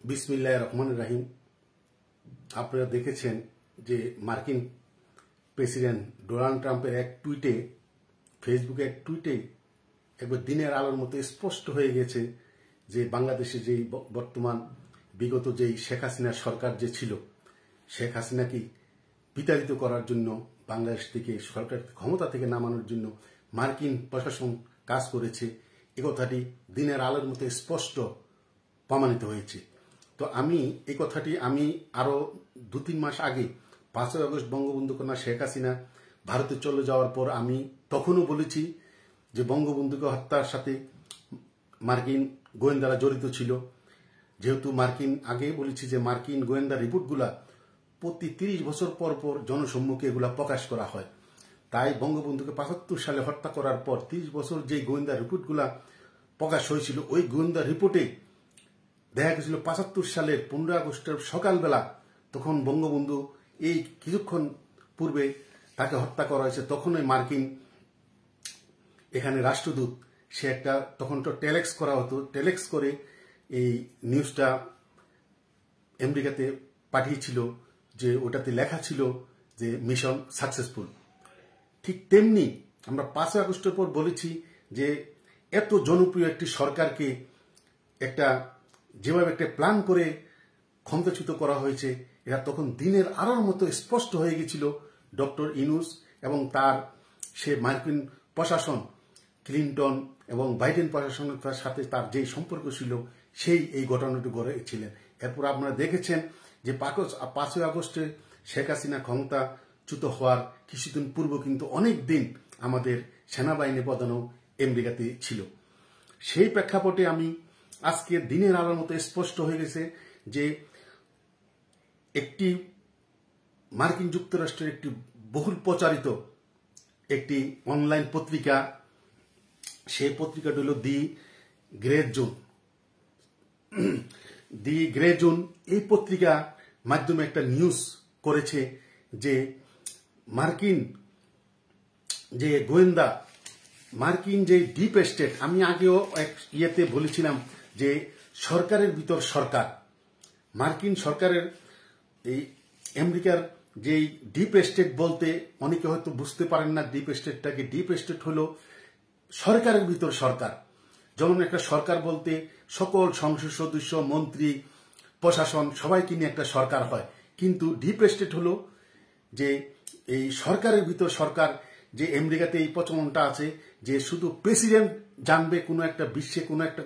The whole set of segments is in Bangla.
বিসমিল্লাহির রহমানির রহিম। আপনারা দেখেছেন যে মার্কিন প্রেসিডেন্ট ডোনাল্ড ট্রাম্পের এক টুইটে, ফেসবুকে এক টুইটে একবার দিনের আলোর মতো স্পষ্ট হয়ে গেছে যে বাংলাদেশে যেই বর্তমান বিগত যেই শেখ হাসিনার সরকার যে ছিল, শেখ হাসিনাকে বিতাড়িত করার জন্য, বাংলাদেশ থেকে সরকার ক্ষমতা থেকে নামানোর জন্য মার্কিন প্রশাসন কাজ করেছে, এ কথাটি দিনের আলোর মতো স্পষ্ট প্রমাণিত হয়েছে। তো এই কথাটি আমি আরো 2-3 মাস আগে 5ই আগস্ট বঙ্গবন্ধু কন্যা শেখ হাসিনা ভারতে চলে যাওয়ার পর আমি তখনও বলেছি যে বঙ্গবন্ধুকে হত্যার সাথে মার্কিন গোয়েন্দারা জড়িত ছিল। যেহেতু আগেই বলেছি যে মার্কিন গোয়েন্দা রিপোর্টগুলা প্রতি 30 বছর পর পর জনসম্মুখে এগুলা প্রকাশ করা হয়। তাই বঙ্গবন্ধুকে 75 সালে হত্যা করার পর 30 বছর যে গোয়েন্দা রিপোর্টগুলা প্রকাশ হয়েছিল, ওই গোয়েন্দা রিপোর্টে দেখা গেছিল 75 সালের 15 আগস্টের সকালবেলা তখন বঙ্গবন্ধু এই কিছুক্ষণ পূর্বে তাকে হত্যা করা হয়েছে। তখন ওই মার্কিন এখানে রাষ্ট্রদূত, সে একটা তখন তো টেলেক্স করা হতো, টেলেক্স করে এই নিউজটা আমেরিকাতে পাঠিয়েছিল, যে ওটাতে লেখা ছিল যে মিশন সাকসেসফুল। ঠিক তেমনি আমরা 5 আগস্টের পর বলেছি যে এত জনপ্রিয় একটি সরকারকে যেভাবে একটা প্ল্যান করে ক্ষমতাচ্যুত করা হয়েছে, এরা তখন দিনের আলোর মতো স্পষ্ট হয়ে গেছিল। ডক্টর ইউনূস এবং সে মার্কিন প্রশাসন, ক্লিনটন এবং বাইডেন প্রশাসনের সাথে তার যেই সম্পর্ক ছিল, সেই এই ঘটনাটি গড়েছিলেন। এরপর আপনারা দেখেছেন যে 5ই আগস্টে শেখ হাসিনা ক্ষমতাচ্যুত হওয়ার কিছুদিন পূর্ব কিন্তু অনেক দিন আমাদের সেনাবাহিনী প্রধানও আমেরিকাতে ছিল। সেই প্রেক্ষাপটে আজকে দিনের আলোর মতো স্পষ্ট হয়ে গেছে যে একটি মার্কিন যুক্তরাষ্ট্রের একটি বহুল প্রচারিত একটি অনলাইন পত্রিকা, সেই পত্রিকাটি হল দি গ্রে জোন। এই পত্রিকা মাধ্যমে একটা নিউজ করেছে যে মার্কিন যে গোয়েন্দা, মার্কিন যে ডিপ স্টেট, আমি আগেও এক ইয়েতে বলেছিলাম যে সরকারের ভিতর সরকার, মার্কিন সরকারের এই আমেরিকার যেই ডিপ স্টেট বলতে অনেকে হয়তো বুঝতে পারেন না ডিপ স্টেটটাকে। ডিপ স্টেট হলো সরকারের ভিতর সরকার। যেমন একটা সরকার বলতে সকল সংসদ সদস্য, মন্ত্রী, প্রশাসন সবাইকে নিয়ে একটা সরকার হয়, কিন্তু ডিপ স্টেট হলো যে এই সরকারের ভিতর সরকার। যে আমেরিকাতে এই প্রচলনটা আছে যে শুধু প্রেসিডেন্ট জানবে কোনো একটা বিশ্বে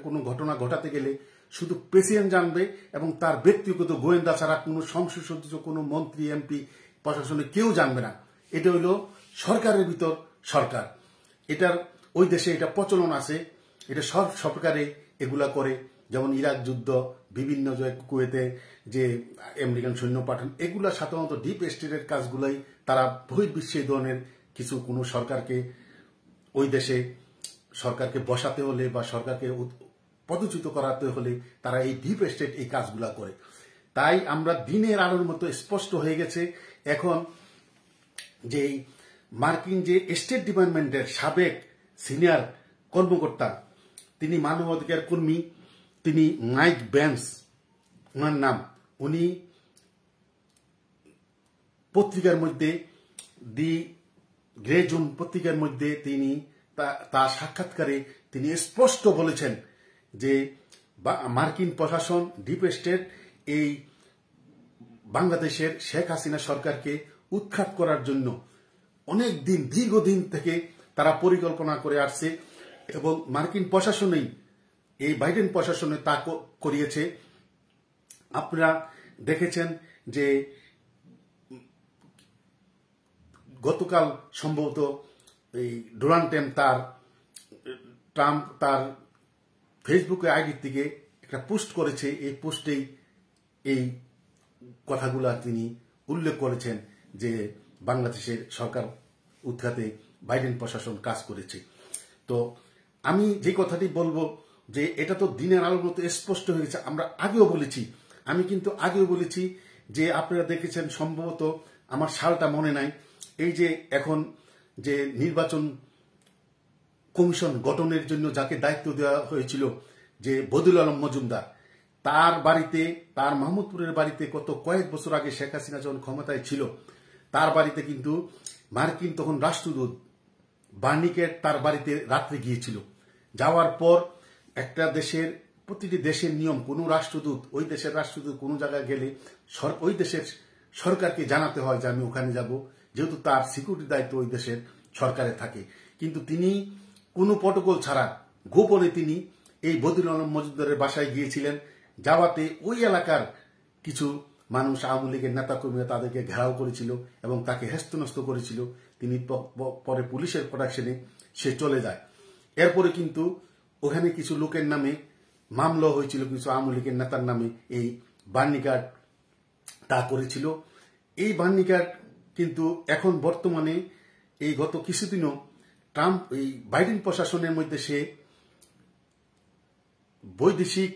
কোনো ঘটনা ঘটাতে গেলে শুধু প্রেসিডেন্ট জানবে, এবং তার ব্যক্তিগত গোয়েন্দা ছাড়া কোনো সংসদ সদস্য, কোনো মন্ত্রী, এমপি, প্রশাসনে কেউ জানবে না। এটা হলো সরকারের ভিতর সরকার। এটার ওই দেশে এটা প্রচলন আছে, এটা সব সরকারে এগুলা করে। যেমন ইরাক যুদ্ধ, বিভিন্ন কুয়েতে যে আমেরিকান সৈন্য পাঠান, এগুলা সাধারণত ডিপ স্টেটের কাজগুলাই। তারা বহির্বিশ্বে এই ধরনের কোনো সরকারকে, ওই দেশে সরকারকে বসাতে হলে বা সরকারকে পদচ্যুত করাতে হলে তারা এই ডিপ স্টেট এই কাজগুলা করে। তাই আমরা দিনের আলোর মতো স্পষ্ট হয়ে গেছে এখন যে মার্কিন যে স্টেট ডিপার্টমেন্টের সাবেক সিনিয়র কর্মকর্তা, তিনি মানবাধিকার কর্মী, তিনি মাইক বেন্স ওনার নাম। উনি পত্রিকার মধ্যে দি গ্রে জোন পত্রিকার মধ্যে তিনি তার সাক্ষাৎকারে তিনি স্পষ্ট বলেছেন যে মার্কিন প্রশাসন, ডিপ স্টেট এই বাংলাদেশের শেখ হাসিনা সরকারকে উৎখাত করার জন্য অনেক দিন, দীর্ঘদিন থেকে তারা পরিকল্পনা করে আসছে, এবং মার্কিন প্রশাসনেই, এই বাইডেন প্রশাসনে তা করিয়েছে। আপনারা দেখেছেন যে গতকাল সম্ভবত এই ডোনাল্ড ট্রাম্প তার ফেসবুকে আইডি থেকে একটা পোস্ট করেছে। এই পোস্টেই এই কথাগুলা তিনি উল্লেখ করেছেন যে বাংলাদেশের সরকার উৎখাতে বাইডেন প্রশাসন কাজ করেছে। তো আমি যে কথাটি বলবো যে এটা তো দিনের আলোর মতো স্পষ্ট হয়ে গেছে। আমরা আগেও বলেছি, আগেও বলেছি যে আপনারা দেখেছেন, সম্ভবত আমার সালটা মনে নাই, এই যে এখন যে নির্বাচন কমিশন গঠনের জন্য যাকে দায়িত্ব দেওয়া হয়েছিল, যে বদিউল আলম মজুমদার, তার বাড়িতে, তার মাহমুদপুরের বাড়িতে গত কয়েক বছর আগে শেখ হাসিনা যখন ক্ষমতায় ছিল, তার বাড়িতে কিন্তু মার্কিন তখন রাষ্ট্রদূত বার্নিকেট তার বাড়িতে রাত্রে গিয়েছিল। যাওয়ার পর একটা দেশের, প্রতিটি দেশের নিয়ম, কোনো রাষ্ট্রদূত, ওই দেশের রাষ্ট্রদূত কোনো জায়গায় গেলে ওই দেশের সরকারকে জানাতে হয় যে আমি ওখানে যাব, যেহেতু তার সিকিউরিটি দায়িত্ব ওই দেশের সরকারে থাকে। কিন্তু তিনি কোনো প্রটোকল ছাড়া গোপনে তিনি এই বদিউল আলম মজুমদারের বাসায় গিয়েছিলেন। যাওয়াতে ওই এলাকার কিছু মানুষ, আওয়ামী লীগের নেতাকর্মীরা তাদেরকে ঘেরাও করেছিল এবং তাকে হেস্তনস্ত করেছিল। তিনি পরে পুলিশের প্রোটেকশনে সে চলে যায়। এরপরে কিন্তু ওখানে কিছু লোকের নামে মামলা হয়েছিল, কিছু আওয়ামী লীগের নেতার নামে এই বার্নিকাট তা করেছিল। এই বার্নিকাট কিন্তু এখন বর্তমানে এই গত কিছুদিনও ট্রাম্প, এই বাইডেন প্রশাসনের মধ্যে সে বৈদেশিক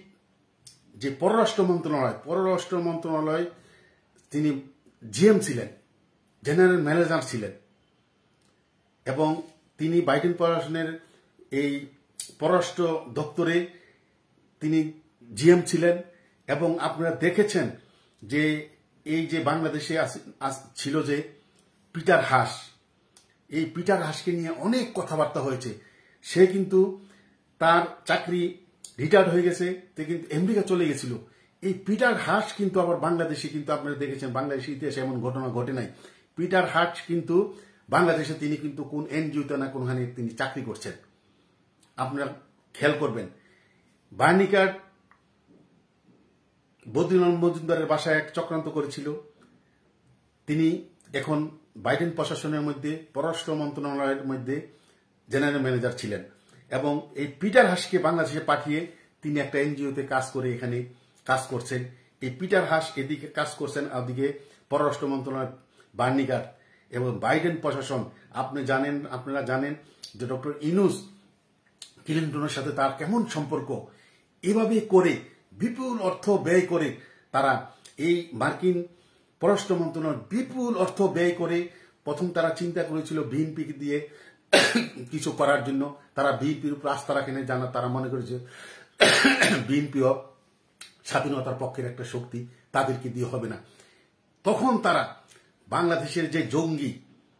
যে পররাষ্ট্র মন্ত্রণালয় তিনি জিএম ছিলেন, জেনারেল ম্যানেজার ছিলেন, এবং তিনি বাইডেন প্রশাসনের এই পররাষ্ট্র দপ্তরে তিনি জিএম ছিলেন। এবং আপনারা দেখেছেন যে এই যে বাংলাদেশে ছিল যে পিটার হাস, এই পিটার হাসকে নিয়ে অনেক কথাবার্তা হয়েছে। সে কিন্তু তার চাকরি রিটায়ার্ড হয়ে গেছে, সে কিন্তু আমেরিকা চলে গেছিল। এই পিটার হাস কিন্তু আবার বাংলাদেশে, কিন্তু আপনারা দেখেছেন বাংলাদেশের ইতিহাসে এমন ঘটনা ঘটে নাই। পিটার হাস কিন্তু বাংলাদেশে তিনি কিন্তু কোন এনজিওতে না কোনখানে তিনি চাকরি করছেন, আপনারা খেয়াল করবেন। বার্নিকাট বদিউল আলম মজুমদারের বাসায় এক চক্রান্ত করেছিল। তিনি এখন বাইডেন প্রশাসনের মধ্যে, পররাষ্ট্র মন্ত্রণালয়ের মধ্যে জেনারেল ম্যানেজার ছিলেন, এবং এই পিটার হাসকে বাংলাদেশে পাঠিয়ে তিনি একটা এনজিওতে কাজ করে এখানে কাজ করছেন। এই পিটার হাস এদিকে কাজ করছেন, ওদিকে পররাষ্ট্র মন্ত্রণালয় বার্নিকাট এবং বাইডেন প্রশাসন। আপনারা জানেন যে ডক্টর ইউনূস ক্লিনটনের সাথে তার কেমন সম্পর্ক। এভাবে করে বিপুল অর্থ ব্যয় করে তারা এই মার্কিন পররাষ্ট্র মন্ত্রণালয় বিপুল অর্থ ব্যয় করে প্রথম তারা চিন্তা করেছিল বিএনপি দিয়ে কিছু করার জন্য। তারা বিএনপির উপর আস্থা রাখেনি, জানা তারা মনে করেছে বিএনপিও স্বাধীনতার পক্ষের একটা শক্তি, তাদেরকে দিয়ে হবে না। তখন তারা বাংলাদেশের যে জঙ্গি,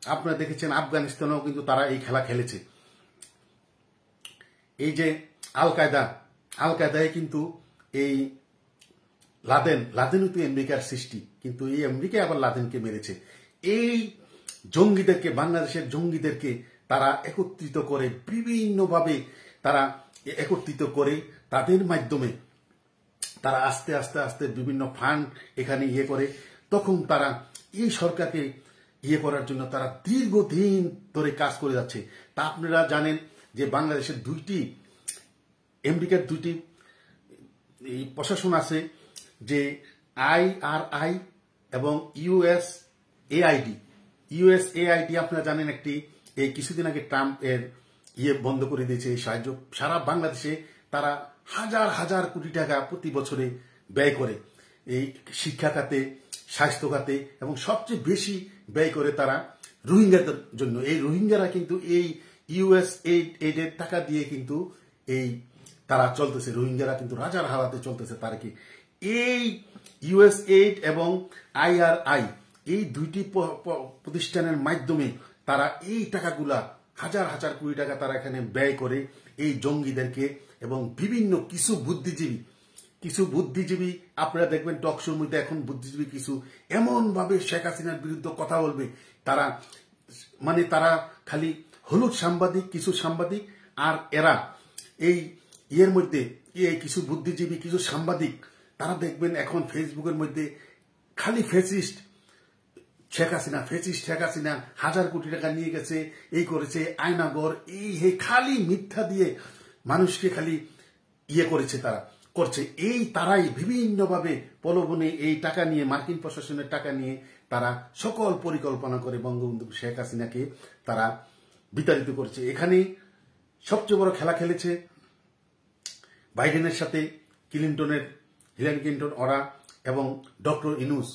আপনারা দেখেছেন আফগানিস্তানেও কিন্তু তারা এই খেলা খেলেছে। এই যে আল কায়দায় কিন্তু এই লাদেনও তো আমেরিকার সৃষ্টি, কিন্তু এই আমেরিকা আবার লাদেনকে মেরেছে। এই জঙ্গিদেরকে, বাংলাদেশের জঙ্গিদেরকে তারা একত্রিত করে, বিভিন্নভাবে তারা একত্রিত করে, তাদের মাধ্যমে তারা আস্তে আস্তে আস্তে বিভিন্ন ফান্ড এখানে করে, তখন তারা এই সরকারকে করার জন্য তারা দীর্ঘদিন ধরে কাজ করে যাচ্ছে। তা আপনারা জানেন যে বাংলাদেশের আমেরিকার দুইটি এই প্রশাসন আছে, যে IRI এবং USAID। আপনারা জানেন একটি এই কিছুদিন আগে ট্রাম্প এর বন্ধ করে দিয়েছে এই সাহায্য। সারা বাংলাদেশে তারা হাজার হাজার কোটি টাকা প্রতি বছরে ব্যয় করে এই শিক্ষা খাতে, স্বাস্থ্য খাতে, এবং সবচেয়ে বেশি ব্যয় করে তারা রোহিঙ্গাদের জন্য। এই রোহিঙ্গারা কিন্তু এই USAID এর টাকা দিয়ে কিন্তু এই তারা চলতেছে, রোহিঙ্গারা কিন্তু রাজার হালাতে চলতেছে। তারা কি এই USAID এবং IRI এই দুইটি প্রতিষ্ঠানের মাধ্যমে তারা এই টাকাগুলা হাজার হাজার কোটি টাকা তারা এখানে ব্যয় করে এই জঙ্গিদেরকে, এবং বিভিন্ন কিছু বুদ্ধিজীবী আপনারা দেখবেন টকশোর মধ্যে এখন বুদ্ধিজীবী কিছু এমন ভাবে শেখ হাসিনার বিরুদ্ধে কথা বলবে, তারা খালি হলুদ সাংবাদিক, কিছু সাংবাদিক, আর এরা এই মধ্যে এই কিছু বুদ্ধিজীবী, কিছু সাংবাদিক, তারা দেখবেন এখন ফেসবুকের মধ্যে খালি ফ্যাসিস্ট শেখ হাসিনা হাজার কোটি টাকা নিয়ে গেছে, এই করেছে, আয়নাগর, এই খালি মিথ্যা দিয়ে মানুষকে খালি করেছে, তারা করছে। তারাই বিভিন্নভাবে প্রলোভনে এই টাকা নিয়ে, মার্কিন প্রশাসনের টাকা নিয়ে তারা সকল পরিকল্পনা করে বঙ্গবন্ধু শেখ হাসিনাকে তারা বিতাড়িত করেছে। এখানে সবচেয়ে বড় খেলা খেলেছে বাইডেনের সাথে হিলারি ক্লিনটন ওরা এবং ডক্টর ইউনূস।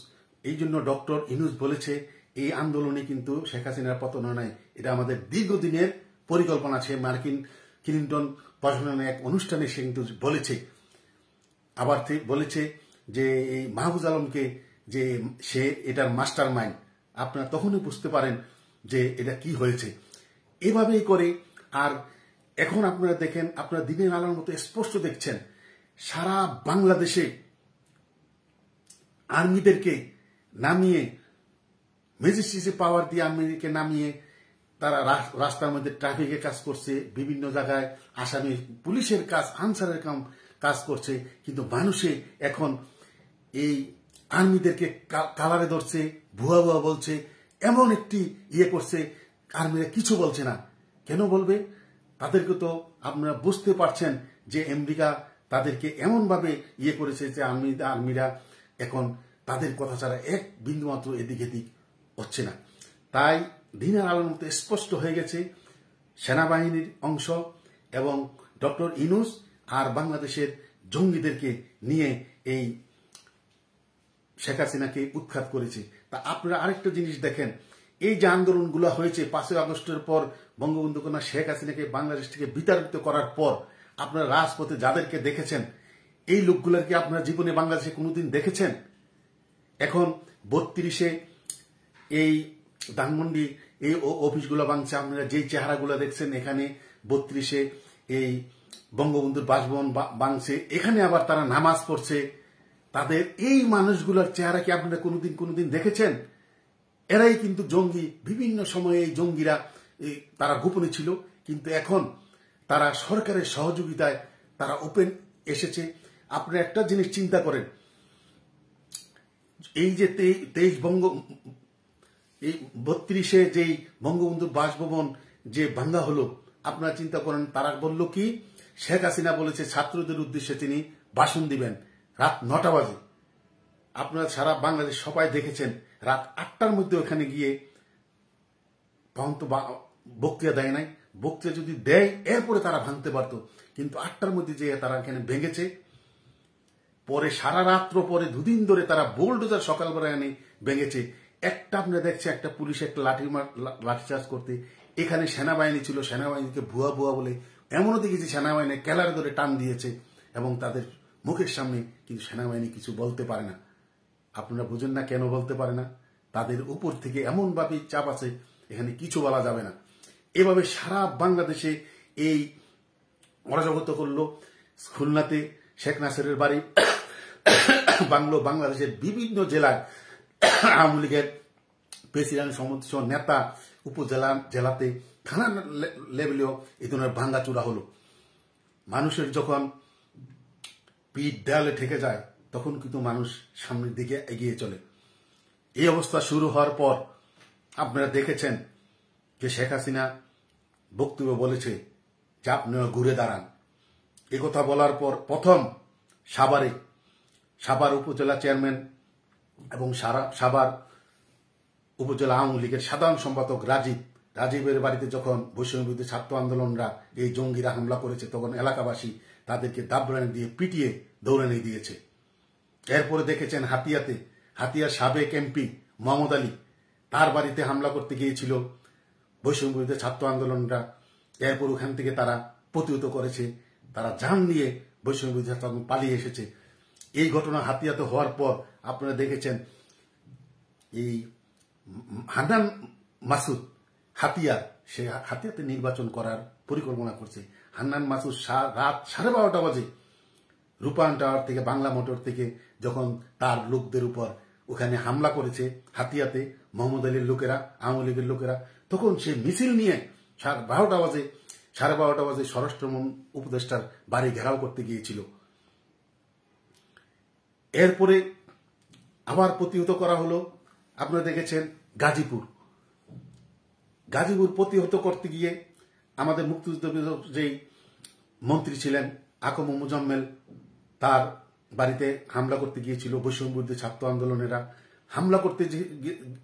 এই জন্য ডক্টর ইউনূস বলেছে এই আন্দোলনে কিন্তু শেখ হাসিনার পতন নাই, এটা আমাদের দীর্ঘদিনের পরিকল্পনা। সে মার্কিন ক্লিনটন প্রশাসনের এক অনুষ্ঠানে সে কিন্তু বলেছে। আবার বলেছে যে এই মাহফুজ আলমকে যে সে এটার মাস্টার মাইন্ড। আপনারা তখনই বুঝতে পারেন যে এটা কি হয়েছে। এভাবেই করে আর এখন আপনারা দেখেন, আপনারা দিনের আলোর মতো স্পষ্ট দেখছেন সারা বাংলাদেশে আর্মিদেরকে নামিয়ে, ম্যাজিস্ট্রেসি পাওয়ার দিয়ে আর্মিদেরকে নামিয়ে তারা রাস্তার মধ্যে ট্রাফিকে কাজ করছে, বিভিন্ন জায়গায় আসামি পুলিশের কাজ, আনসারের কাজ করছে। কিন্তু মানুষে এখন এই আর্মিদেরকে কালারে ধরছে, ভুয়া ভুয়া বলছে, এমন একটি ইয়ে করছে, আর্মিরা কিছু বলছে না। কেন বলবে? তাদেরকে তো আপনারা বুঝতে পারছেন যে আমেরিকা তাদেরকে এমনভাবে ইয়ে করেছে যে আর্মিরা এখন তাদের কথা ছাড়া এক বিন্দু মাত্র এদিক এদিক হচ্ছে না। তাই দিনের আলোর মতো স্পষ্ট হয়ে গেছে সেনাবাহিনীর অংশ এবং ডক্টর ইউনূস আর বাংলাদেশের জঙ্গিদেরকে নিয়ে এই শেখ হাসিনাকে উৎখাত করেছে। তা আপনারা আরেকটা জিনিস দেখেন, এই যে আন্দোলনগুলো হয়েছে 5ই আগস্টের পর, বঙ্গবন্ধু কন্যা শেখ হাসিনাকে বাংলাদেশ থেকে বিতাড়িত করার পর, আপনারা রাজপথে যাদেরকে দেখেছেন, এই লোকগুলোকে আপনারা জীবনে বাংলাদেশে কোনোদিন দেখেছেন? এখন 32-এ এই ধানমন্ডি এই অফিসগুলো ভাঙছে, আপনারা যেই চেহারাগুলো দেখছেন এখানে 32-এ এই বঙ্গবন্ধুর বাসভবন ভাঙছে, এখানে আবার তারা নামাজ পড়ছে। তাদের এই মানুষগুলোর চেহারা কি আপনারা কোনোদিন দেখেছেন? এরাই কিন্তু জঙ্গি। বিভিন্ন সময়ে এই জঙ্গিরা তারা গোপনে ছিল, কিন্তু এখন তারা সরকারের সহযোগিতায় তারা ওপেন এসেছে। আপনারা একটা জিনিস চিন্তা করেন, এই যে 32-এ যেই বঙ্গবন্ধুর বাসভবন যে ভাঙ্গা হলো, আপনারা চিন্তা করেন তারা বলল কি? শেখ হাসিনা বলেছে ছাত্রদের উদ্দেশ্যে তিনি ভাষণ দিবেন রাত 9টা বাজে। আপনারা সারা বাংলাদেশ সবাই দেখেছেন রাত 8টার মধ্যে ওখানে গিয়ে, তখন তো বক্তৃতা দেয় নাই। বক্তৃতা যদি দেয় এরপরে তারা ভাঙতে পারতো, কিন্তু 8টার মধ্যে যে তারা এখানে ভেঙেছে। পরে সারা রাত্র পরে 2 দিন ধরে তারা বোল্ডোজার সকালবেলা এনে ভেঙেছে। একটা আপনারা দেখছে একটা পুলিশ একটা লাঠিচার্জ করতে, এখানে সেনাবাহিনী ছিল, সেনাবাহিনীকে ভুয়া ভুয়া বলে এমনও দেখেছি সেনাবাহিনী কেলারে ধরে টান দিয়েছে এবং তাদের মুখের সামনে, কিন্তু সেনাবাহিনী কিছু বলতে পারে না। আপনারা বুঝেন না কেন বলতে পারে না? তাদের উপর থেকে এমনভাবে চাপ আছে, এখানে কিছু বলা যাবে না। এভাবে সারা বাংলাদেশে এই অরাজকতা করলো। খুলনাতে শেখ নাসিরের বাড়ি বাংলো, বাংলাদেশের বিভিন্ন জেলায় আওয়ামী লীগের প্রেসিডেন্ট সমস্ত নেতা, জেলাতে থানা লেভেলেও এই ধরনের ভাঙ্গাচুরা হলো। মানুষের যখন পিঠ দেয়ালে ঠেকে যায় তখন কিন্তু মানুষ সামনের দিকে এগিয়ে চলে। এই অবস্থা শুরু হওয়ার পর আপনারা দেখেছেন যে শেখ হাসিনা বক্তব্য বলেছে যে আপনারা ঘুরে দাঁড়ান। একথা বলার পর প্রথম সাভার উপজেলা চেয়ারম্যান এবং সাভার উপজেলা আওয়ামী লীগের সাধারণ সম্পাদক রাজীবের বাড়িতে যখন বৈষম্য বিরোধী ছাত্র আন্দোলনরা এই জঙ্গিরা হামলা করেছে, তখন এলাকাবাসী তাদেরকে দাবরানি দিয়ে পিটিয়ে দৌড়ানি দিয়েছে। এরপরে দেখেছেন হাতিয়ার সাবেক এমপি মোহাম্মদ আলী, তার বাড়িতে হামলা করতে গিয়েছিল বৈষম্য বিরোধী ছাত্র আন্দোলনরা। এরপর ওখান থেকে তারা প্রতিহত করেছে, তারা জান নিয়ে বৈষম্য বিরোধী ছাত্র আন্দোলন পালিয়ে এসেছে। এই ঘটনা হাতিয়াতে হওয়ার পর আপনারা দেখেছেন এই হান্নান মাসুদ সে হাতিয়াতে নির্বাচন করার পরিকল্পনা করছে। হান্নান মাসুদ রাত 12:30 বাজে রূপায়ণ টাওয়ার থেকে, বাংলা মোটর থেকে যখন তার লোকদের উপর ওখানে হামলা করেছে হাতিয়াতে মোহাম্মদ আলীর লোকেরা, আওয়ামী লীগের লোকেরা, তখন সে মিছিল নিয়ে 12:30 বাজে স্বরাষ্ট্র উপদেষ্টার বাড়ি ঘেরাও করতে গিয়েছিল। এরপরে আবার প্রতিহত করা হলো। আপনারা দেখেছেন গাজীপুর প্রতিহত করতে গিয়ে আমাদের মুক্তিযুদ্ধ যেই মন্ত্রী ছিলেন আকম মুজাম্মেল, তার বাড়িতে হামলা করতে গিয়েছিল বৈষম্য বিরোধী ছাত্র আন্দোলনেরা। হামলা করতে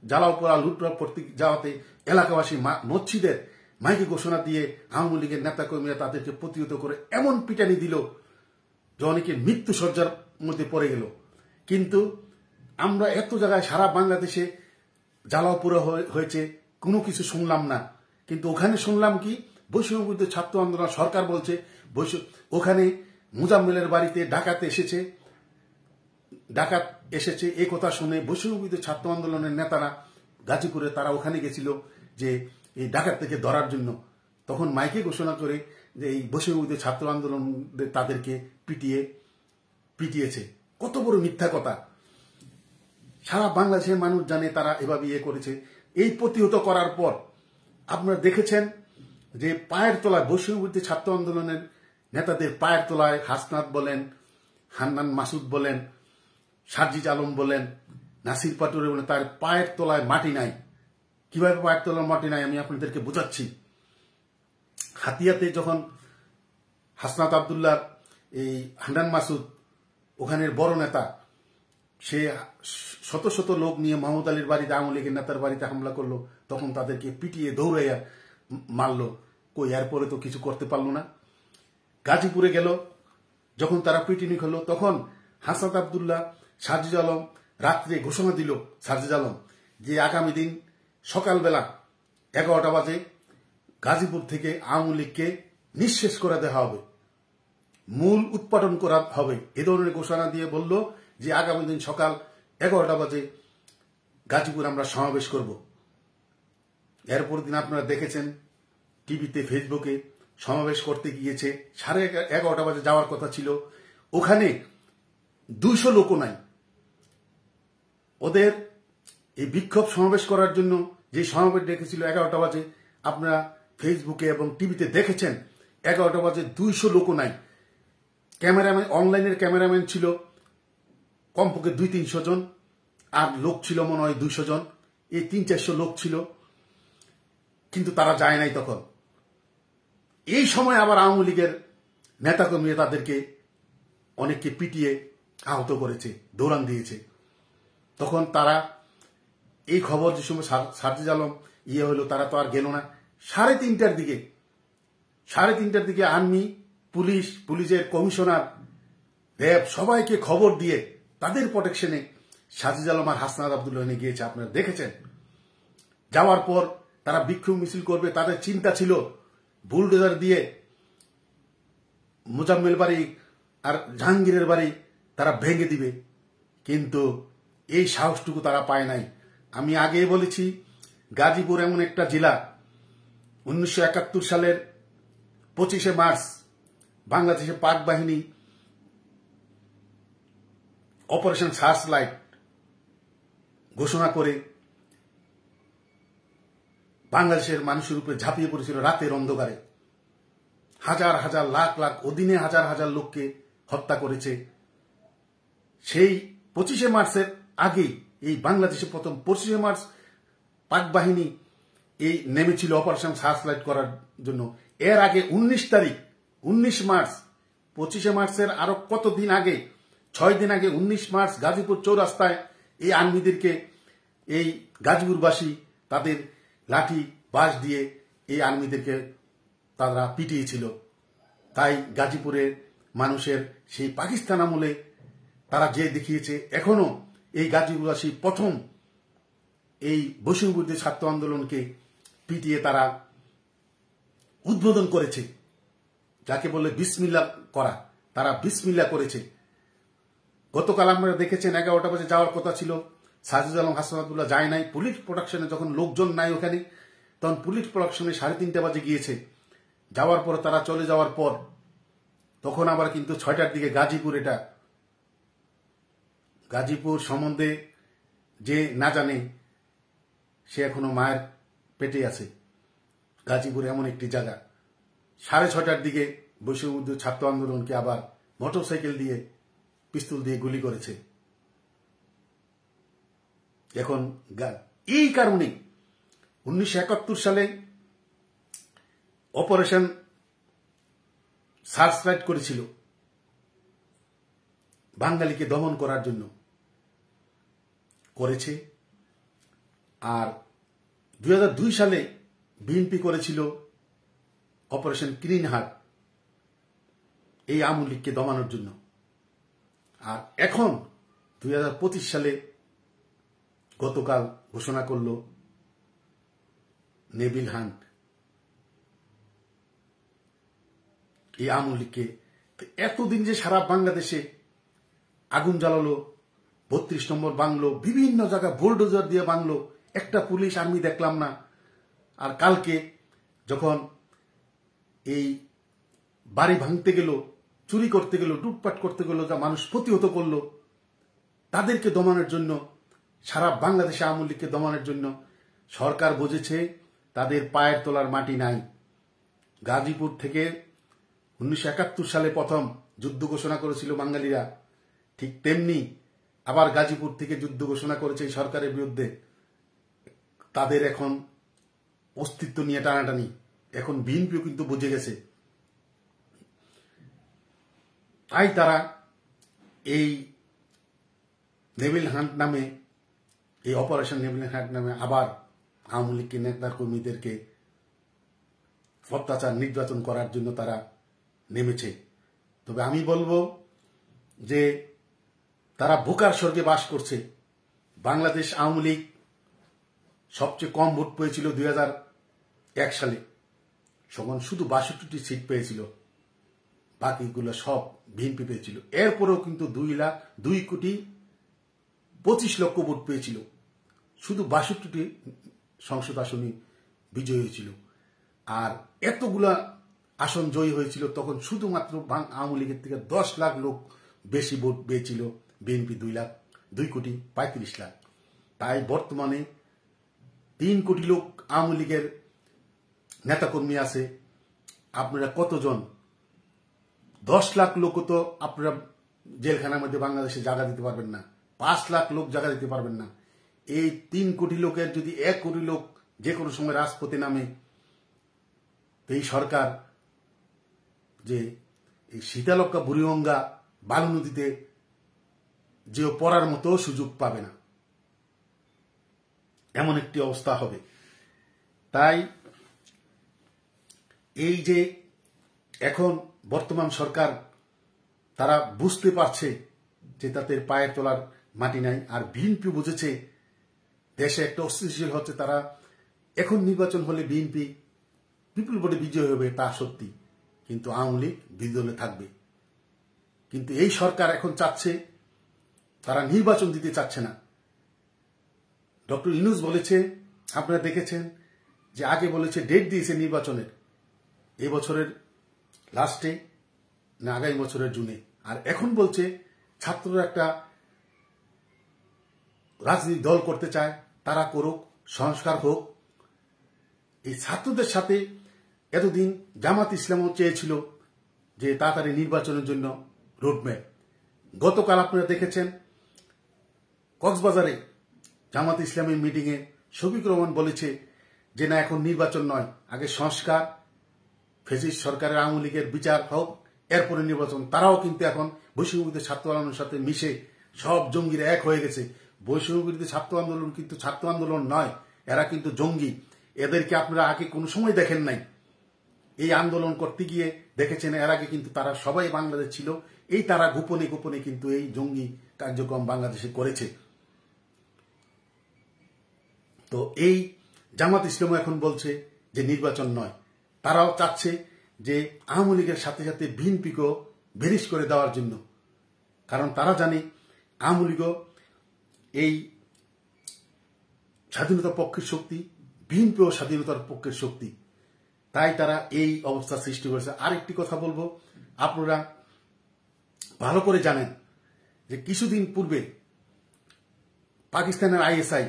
জ্বালাও পোড়া লুটপাট করতে যাওয়াতে এলাকাবাসী মসজিদের মাইকে ঘোষণা দিয়ে আওয়ামী লীগের নেতাকর্মীরা তাদেরকে প্রতিহত করে এমন পিটানি দিল যে অনেকে মৃত্যু শয্যার মধ্যে পড়ে গেল। কিন্তু আমরা এত জায়গায় সারা বাংলাদেশে জ্বালাও পোড়া হয়েছে, কোনো কিছু শুনলাম না। কিন্তু ওখানে শুনলাম কি, বৈষম্য বিরোধী ছাত্র আন্দোলন সরকার বলছে ওখানে মুজাম্মেলের বাড়িতে ডাকাতে এসেছে, ডাকাত এসেছে এই কথা শুনে বৈষম্যবিরোধী ছাত্র আন্দোলনের নেতারা গাজীপুরে তারা ওখানে গেছিল যে এই ডাকাত থেকে ধরার জন্য। তখন মাইকে ঘোষণা করে যে এই বৈষম্যবিরোধী ছাত্র আন্দোলন তাদেরকে পিটিয়েছে। কত বড় মিথ্যা কথা! সারা বাংলাদেশের মানুষ জানে তারা এভাবে করেছে। এই প্রতিহত করার পর আপনারা দেখেছেন যে পায়ের তলায় বৈষম্যবিরোধী ছাত্র আন্দোলনের নেতাদের পায়ের তলায় হাসনাত বলেন, হান্নান মাসুদ বলেন, সার্জিজ আলম বলেন, নাসির পাটোয়ারি বলেন, তার পায়ের তলায় মাটি নাই। কিভাবে পায়ের তলায় মাটি নাই আমি আপনাদেরকে বোঝাচ্ছি। হাতিয়াতে যখন হাসনাত আবদুল্লাহ, এই হান্নান মাসুদ ওখানের বড় নেতা, সে শত শত লোক নিয়ে মোহাম্মদ আলীর বাড়িতে, আওয়ামী লীগের নেতার বাড়িতে হামলা করলো, তখন তাদেরকে পিটিয়ে দৌড়াইয়া মারলো। কই এরপরে তো কিছু করতে পারলো না। গাজীপুরে গেল, যখন তারা পিটিনি হলো, তখন হাসনাত আবদুল্লাহ, সার্জিজ আলম রাত্রে ঘোষণা দিল, সার্জিজ আলম, যে আগামী দিন সকালবেলা 11টা বাজে গাজীপুর থেকে আওয়ামী লীগকে নিঃশেষ করে দেওয়া হবে, মূল উৎপাদন করা হবে। এ ধরনের ঘোষণা দিয়ে বলল যে আগামী দিন সকাল 11টা বাজে গাজীপুর আমরা সমাবেশ করব। এরপর দিন আপনারা দেখেছেন টিভিতে, ফেসবুকে সমাবেশ করতে গিয়েছে, 11:30 বাজে যাওয়ার কথা ছিল, ওখানে 200 লোকও নাই। ওদের এই বিক্ষোভ সমাবেশ করার জন্য যে সমাবেশ ডেকেছিল 11টা বাজে, আপনারা ফেসবুকে এবং টিভিতে দেখেছেন 11টা বাজে 200 লোকও নাই। ক্যামেরাম্যান, অনলাইনের ক্যামেরাম্যান ছিল কমপক্ষে 200-300 জন, আর লোক ছিল মনে হয় 200 জন। এই 300-400 লোক ছিল, কিন্তু তারা যায় নাই তখন। এই সময় আবার আওয়ামী লীগের নেতাকর্মী তাদেরকে অনেককে পিটিয়ে আহত করেছে, দৌড়ান দিয়েছে। তখন তারা এই খবর যে সময় সার্জিজ আলম হলো, তারা তো আর গেল না। 3:30টার দিকে আর্মি, পুলিশের কমিশনার, র্যাব সবাইকে খবর দিয়ে তাদের প্রোটেকশনে সার্জিজ আলম আর হাসনাত আবদুল্লাহ নিয়ে গিয়েছে। আপনারা দেখেছেন। যাওয়ার পর তারা বিক্ষোভ মিছিল করবে, তাদের চিন্তা ছিল বুলডোজার দিয়ে মোজাম্মেল বাড়ি আর জাহাঙ্গীরের বাড়ি তারা ভেঙে দিবে, কিন্তু এই সাহসটুকু তারা পায় নাই। আমি আগেই বলেছি, গাজীপুর এমন একটা জেলা, 1971 সালের 25শে মার্চ বাংলাদেশের পাক বাহিনী অপারেশন সার্চ লাইট ঘোষণা করে বাংলাদেশের মানুষের উপরে ঝাঁপিয়ে পড়েছিল রাতের অন্ধকারে। হাজার হাজার, লাখ লাখ, অধীনে হাজার হাজার লোককে হত্যা করেছে। সেই 25শে মার্চের আগে এই বাংলাদেশে প্রথম 25শে মার্চ পাক বাহিনী এই নেমেছিল অপারেশন সার্চ লাইট করার জন্য। এর আগে 19 মার্চ, 25শে মার্চের আরো কতদিন আগে, 6 দিন আগে 19 মার্চ গাজীপুর চৌরাস্তায় এই আর্মিদেরকে, এই গাজীপুরবাসী তাদের লাঠি বাঁশ দিয়ে এই আর্মিদেরকে তারা পিটিয়েছিল। তাই গাজীপুরের মানুষের সেই পাকিস্তান আমলে তারা যে দেখিয়েছে, এখনো এই গাজীপুরবাসী প্রথম এই বৈষম্যবিরোধী ছাত্র আন্দোলনকে পিটিয়ে তারা উদ্বোধন করেছে, যাকে বলে বিসমিল্লাহ করা। তারা বিসমিল্লাহ করেছে। গতকাল আপনারা দেখেছেন 11টা বাজে যাওয়ার কথা ছিল, সার্জিজ আলম, হাসনাত আবদুল্লাহ যায় নাই। পুলিশ প্রোটেকশনে যখন লোকজন নাই ওখানে, তখন পুলিশ প্রোটেকশনে 3:30 বাজে গিয়েছে। যাওয়ার পর তারা চলে যাওয়ার পর তখন আবার কিন্তু 6টার দিকে গাজীপুর, এটা গাজীপুর সম্বন্ধে যে না জানে সে এখনো মায়ের পেটে আছে। গাজীপুর এমন একটি জায়গা, 6:30টার দিকে বৈষম্যবিরোধী ছাত্র আন্দোলনকে আবার মোটরসাইকেল দিয়ে, পিস্তল দিয়ে গুলি করেছে। এখন এই কারণে 1971 সালে অপারেশন সার্চ লাইট করেছিল বাঙালিকে দমন করার জন্য, করেছে। আর 2002 সালে বিএনপি করেছিল অপারেশন ক্লিন হার্ট, এই আওয়ামী লীগকে দমানোর জন্য। আর এখন 2025 সালে গতকাল ঘোষণা করল নেভিল হান্ট এই আওয়ামী লীগকে। এতদিন যে সারা বাংলাদেশে আগুন জ্বালালো 32 নম্বর বাংলো, বিভিন্ন জায়গায় বুলডোজার দিয়ে বাংলো, একটা পুলিশ আর্মি দেখলাম না। আর কালকে যখন এই বাড়ি ভাঙতে গেল, চুরি করতে গেল, লুটপাট করতে গেল, যা মানুষ প্রতিহত করলো, তাদেরকে দমানোর জন্য, সারা বাংলাদেশে আওয়ামী লীগকে দমানোর জন্য সরকার বুঝেছে তাদের পায়ের তলার মাটি নাই। গাজীপুর থেকে 1971 সালে প্রথম যুদ্ধ ঘোষণা করেছিল বাঙালিরা, ঠিক তেমনি আবার গাজীপুর থেকে যুদ্ধ ঘোষণা করেছে এই সরকারের বিরুদ্ধে। তাদের এখন অস্তিত্ব নিয়ে টানাটানি, এখন বিএনপিও কিন্তু বুঝে গেছে। তাই তারা এই নেভিল হান্ট নামে, এই অপারেশন নেভিল হান্ট নামে আবার আওয়ামী লীগকে নেতা কর্মীদেরকে অত্যাচার নির্যাতন করার জন্য তারা নেমেছে। তবে আমি বলবো যে তারা বোকার স্বর্গে বাস করছে। বাংলাদেশ আওয়ামী লীগ সবচেয়ে কম ভোট পেয়েছিল 2001 সালে, তখন শুধু 62টি সিট পেয়েছিল, বাকিগুলো সব বিএনপি পেয়েছিল। এরপরেও কিন্তু 2,25,00,000 ভোট পেয়েছিল, শুধু 62টি সংসদ আসনে বিজয়ী হয়েছিল। আর এতগুলা আসন জয়ী হয়েছিল তখন শুধুমাত্র আওয়ামী লীগের থেকে 10 লাখ লোক বেশি ভোট পেয়েছিল, বিএনপি 2,35,00,000। তাই বর্তমানে 3 কোটি লোক আওয়ামী লীগের নেতাকর্মী আছে। আপনারা কতজন? 10 লাখ লোকও তো আপনারা জেলখানার মধ্যে বাংলাদেশে জায়গা দিতে পারবেন না, 5 লাখ লোক জায়গা দিতে পারবেন না। এই 3 কোটি লোকের যদি 1 কোটি লোক যে কোনো সময় রাজপথে নামে, এই সরকার যে এই শীতালক্কা বুড়িগঙ্গা বালু নদীতে যেও পড়ার মতো সুযোগ পাবে না, এমন একটি অবস্থা হবে। তাই এই যে এখন বর্তমান সরকার, তারা বুঝতে পারছে যে তাদের পায়ের তলার মাটি নাই। আর বিএনপি বুঝেছে দেশে একটা অস্থিতিশীল হচ্ছে, তারা এখন নির্বাচন হলে বিএনপি বিপুল ভোটে বিজয় হবে তা সত্যি, কিন্তু আওয়ামী লীগ বিরোধী দলে থাকবে। কিন্তু এই সরকার এখন চাচ্ছে, তারা নির্বাচন দিতে চাচ্ছে না। ডক্টর ইউনূস বলেছে, আপনারা দেখেছেন যে আগে বলেছে ডেট দিয়েছে নির্বাচনের, এই বছরের লাস্টে না আগামী বছরের জুনে। আর এখন বলছে ছাত্ররা একটা রাজনৈতিক দল করতে চায়, তারা করুক, সংস্কার হোক। এই ছাত্রদের সাথে এতদিন জামাত ইসলামও চেয়েছিল যে তাড়াতাড়ি নির্বাচনের জন্য রোডম্যাপ। গতকাল আপনারা দেখেছেন কক্সবাজারে জামাত ইসলামের মিটিংয়ে শফিকুর রহমান বলেছে যে না, এখন নির্বাচন নয়, আগে সংস্কার, ফ্যাসিস্ট সরকারের আওয়ামী লীগের বিচার হোক, এরপরে নির্বাচন। তারাও কিন্তু এখন বৈষম্যবিরোধী ছাত্র আন্দোলনের সাথে মিশে সব জঙ্গিরা এক হয়ে গেছে। বৈষম্যবিরোধী ছাত্র আন্দোলন কিন্তু ছাত্র আন্দোলন নয়, এরা কিন্তু জঙ্গি। এদেরকে আপনারা আগে কোনো সময় দেখেন নাই। এই আন্দোলন করতে গিয়ে দেখেছেন এর আগে কিন্তু তারা সবাই বাংলাদেশ ছিল, এই তারা গোপনে গোপনে কিন্তু এই জঙ্গি কার্যক্রম বাংলাদেশে করেছে। তো এই জামাত ইসলাম এখন বলছে যে নির্বাচন নয়, তারাও চাচ্ছে যে আওয়ামী লীগের সাথে সাথে বিএনপিকেও ভেরিশ করে দেওয়ার জন্য। কারণ তারা জানে আওয়ামী লীগও এই স্বাধীনতার পক্ষের শক্তি, বিএনপিও স্বাধীনতার পক্ষের শক্তি। তাই তারা এই অবস্থা সৃষ্টি করেছে। আরেকটি কথা বলবো, আপনারা ভালো করে জানেন যে কিছুদিন পূর্বে পাকিস্তানের আইএসআই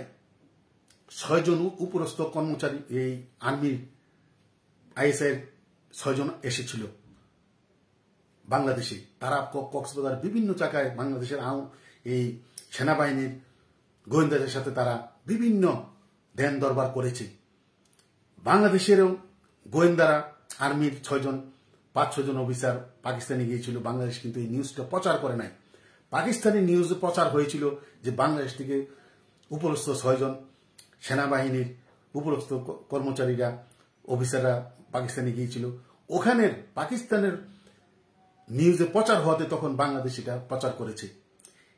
6 জন উপরস্থ কর্মচারী, এই আর্মির আইএসআই 6 জন এসেছিল বাংলাদেশে। তারা কক্সবাজার বিভিন্ন জায়গায় বাংলাদেশের এই সেনাবাহিনীর গোয়েন্দাদের সাথে তারা বিভিন্ন ধ্যান দরবার করেছে। বাংলাদেশেরও গোয়েন্দারা আর্মির 5-6 জন অফিসার পাকিস্তানে গিয়েছিল। বাংলাদেশ কিন্তু এই নিউজটা প্রচার করে নাই। পাকিস্তানি নিউজে প্রচার হয়েছিল যে বাংলাদেশ থেকে উপরস্থ 6 জন সেনাবাহিনীর উপরস্থ কর্মচারীরা, অফিসাররা পাকিস্তানে গিয়েছিল। ওখানের পাকিস্তানের নিউজে প্রচার হওয়াতে তখন বাংলাদেশ এটা প্রচার করেছে।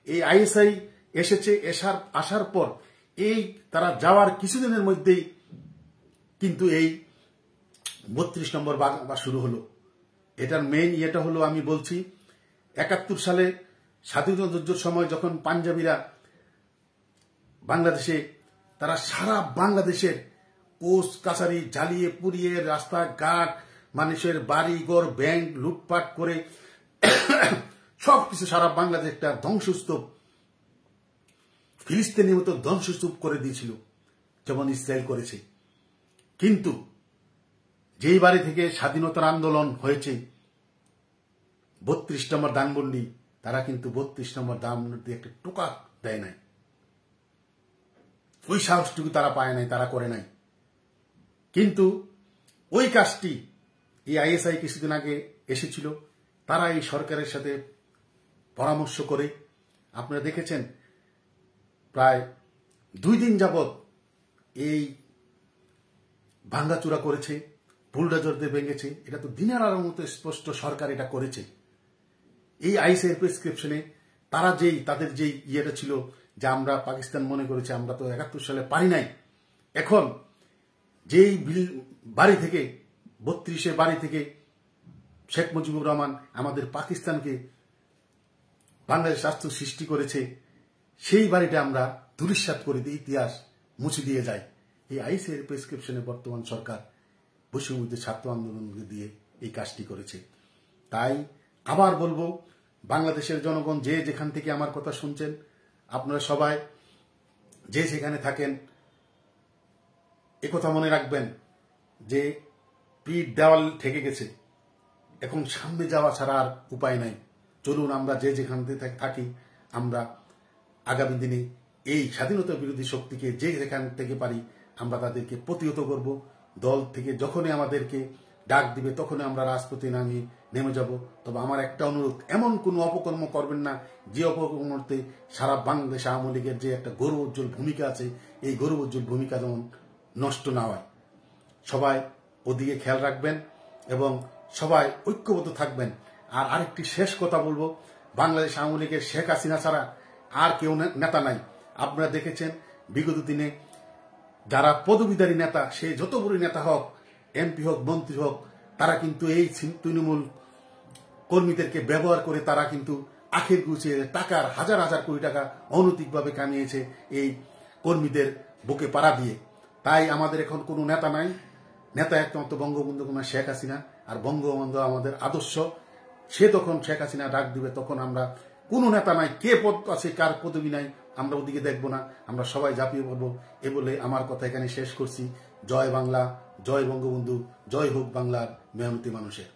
এই আইএসআই এসেছে, আসার পর এই তারা যাওয়ার কিছুদিনের মধ্যেই কিন্তু এই 32 নম্বর বাঘ শুরু হলো। এটার মেইন ইয়েটা হলো, আমি বলছি 71 সালে স্বাধীনতা যুদ্ধের সময় যখন পাঞ্জাবিরা বাংলাদেশে, তারা সারা বাংলাদেশের কোর্ট কাছারি জ্বালিয়ে পুড়িয়ে রাস্তাঘাট মানুষের বাড়িঘর ব্যাংক লুটপাট করে সবকিছু সারা বাংলাদেশ একটা ধ্বংসস্তূপ, ফিলিস্তিনের মতো ধ্বংসস্তূপ করে দিয়েছিল, যেমন ইসরায়েল করেছে। কিন্তু যেই বাড়ি থেকে স্বাধীনতার আন্দোলন হয়েছে 32 নম্বর ধানমন্ডি, তারা কিন্তু 32 নম্বর ধানমন্ডি একটা টোকা দেয় নাই, ওই সাহসটুকু তারা পায় নাই, তারা করে নাই। কিন্তু ওই কাজটি এই আইএসআই কিছুদিন আগে এসেছিল, তারা এই সরকারের সাথে পরামর্শ করে, আপনারা দেখেছেন প্রায় 2 দিন যাবৎ এই ভাঙ্গাচুরা করেছে, বুলডোজার দিয়ে ভেঙেছে। এটা তো দিনের আলোর মতো স্পষ্ট সরকার এটা করেছে। এই আইএসআই প্রেসক্রিপশনে তারা তাদের যেই ইয়েটা ছিল যে আমরা পাকিস্তান মনে করেছে, আমরা তো 71 সালে পারি নাই। এখন যেই বাড়ি থেকে 32 বাড়ি থেকে শেখ মুজিবুর রহমান আমাদের পাকিস্তানকে বাংলাদেশ রাষ্ট্র সৃষ্টি করেছে, সেই বাড়িটা আমরা ধূলিসাৎ করে দিয়ে ইতিহাস মুছে দিয়ে যাই। এই আইএসআই প্রেসক্রিপশনে বর্তমান সরকার বৈষম্যবিরোধী ছাত্র আন্দোলনকে দিয়ে এই কাজটি করেছে। তাই আবার বলবো, বাংলাদেশের জনগণ যে যেখান থেকে আমার কথা শুনছেন, আপনারা সবাই যে যেখানে থাকেন একথা মনে রাখবেন যে পিঠ দেওয়াল ঠেকে গেছে, এখন সামনে যাওয়া ছাড়া আর উপায় নাই। চলুন আমরা যে যেখান থেকে থাকি, আমরা আগামী দিনে এই স্বাধীনতা বিরোধী শক্তিকে যে যেখান থেকে পারি আমরা তাদেরকে প্রতিহত করব। দল থেকে যখনই আমাদেরকে ডাক দিবে তখনই আমরা রাজপথে নেমে যাব। তবে আমার একটা অনুরোধ, এমন কোনো অপকর্ম করবেন না যে অপকর্মতে সারা বাংলাদেশ আওয়ামী লীগের যে একটা গৌরব উজ্জ্বল ভূমিকা আছে, এই গৌরব উজ্জ্বল ভূমিকা যেমন নষ্ট না হয়। সবাই ওদিকে খেয়াল রাখবেন এবং সবাই ঐক্যবদ্ধ থাকবেন। আর আরেকটি শেষ কথা বলবো, বাংলাদেশ আওয়ামী লীগের শেখ হাসিনা ছাড়া আর কেউ নেতা নাই। আপনারা দেখেছেন বিগত দিনে যারা পদবীধারী নেতা, সে যত বড় নেতা হোক, এমপি হোক মন্ত্রী হোক, তারা কিন্তু এই তৃণমূল কর্মীদেরকে ব্যবহার করে তারা কিন্তু আখের গুছিয়ে টাকার হাজার হাজার কোটি টাকা অনৈতিকভাবে কামিয়েছে এই কর্মীদের বুকে পাড়া দিয়ে। তাই আমাদের এখন কোনো নেতা নাই, নেতা একমাত্র বঙ্গবন্ধু কুমার শেখ হাসিনা। আর বঙ্গবন্ধু আমাদের আদর্শ, সে তখন শেখ হাসিনা ডাক দিবে তখন আমরা কোনো নেতা নাই, কে পদ আছে কার পদবী নাই, আমরা ওদিকে দেখবো না, আমরা সবাই ঝাঁপিয়ে পড়বো। এ বলে আমার কথা এখানে শেষ করছি। জয় বাংলা, জয় বঙ্গবন্ধু, জয় হোক বাংলার মেহনতি মানুষের।